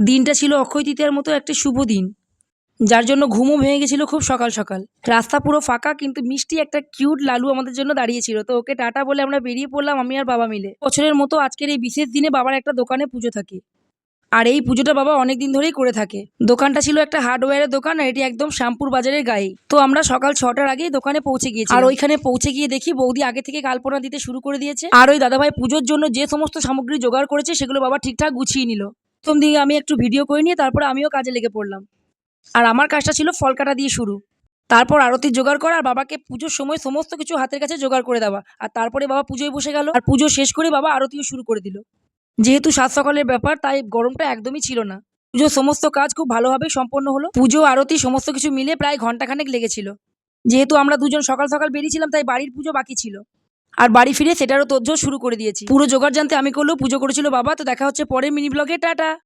দিনটা ছিল অক্ষয় তৃতীয়ার মতো একটা শুভ দিন, যার জন্য ঘুমও ভেঙে গেছিল খুব সকাল সকাল। রাস্তা পুরো ফাঁকা, কিন্তু মিষ্টি একটা কিউট লালু আমাদের জন্য দাঁড়িয়েছিল। তো ওকে টাটা বলে আমরা বেরিয়ে পড়লাম, আমি আর বাবা মিলে। বছরের মতো আজকের এই বিশেষ দিনে বাবার একটা দোকানে পুজো থাকে, আর এই পুজোটা বাবা অনেক দিন ধরেই করে থাকে। দোকানটা ছিল একটা হার্ডওয়্যারের দোকান, আর এটি একদম শ্যামপুর বাজারের গায়ে। তো আমরা সকাল 6টার আগেই দোকানে পৌঁছে গিয়েছি, আর ওইখানে পৌঁছে গিয়ে দেখি বৌদি আগে থেকে কাল্পনা দিতে শুরু করে দিয়েছে। আর ওই দাদাভাই পুজোর জন্য যে সমস্ত সামগ্রী জোগাড় করেছে সেগুলো বাবা ঠিকঠাক গুছিয়ে নিল। প্রথম দিকে আমি একটু ভিডিও করে নিয়ে তারপর আমিও কাজে লেগে পড়লাম। আর আমার কাজটা ছিল ফল কাটা দিয়ে শুরু, তারপর আরতির জোগাড় করা, আর বাবাকে পুজোর সময় সমস্ত কিছু হাতের কাছে জোগাড় করে দেওয়া। আর তারপরে বাবা পুজোয় বসে গেল, আর পুজো শেষ করে বাবা আরতিও শুরু করে দিল। যেহেতু সাত সকালের ব্যাপার, তাই গরমটা একদমই ছিল না। পুজোর সমস্ত কাজ খুব ভালোভাবে সম্পন্ন হলো। পুজো আরতি সমস্ত কিছু মিলে প্রায় ঘন্টাখানেক লেগেছিল। যেহেতু আমরা দুজন সকাল সকাল বেরিয়েছিলাম, তাই বাড়ির পুজো বাকি ছিল। আর বাড়ি ফিরে সেটারও তোড়জোড় শুরু করে দিয়েছি। পুরো জোগাড় জানতে আমি করলেও পুজো করেছিল বাবা। তো দেখা হচ্ছে পরের মিনি ব্লগে, টাটা।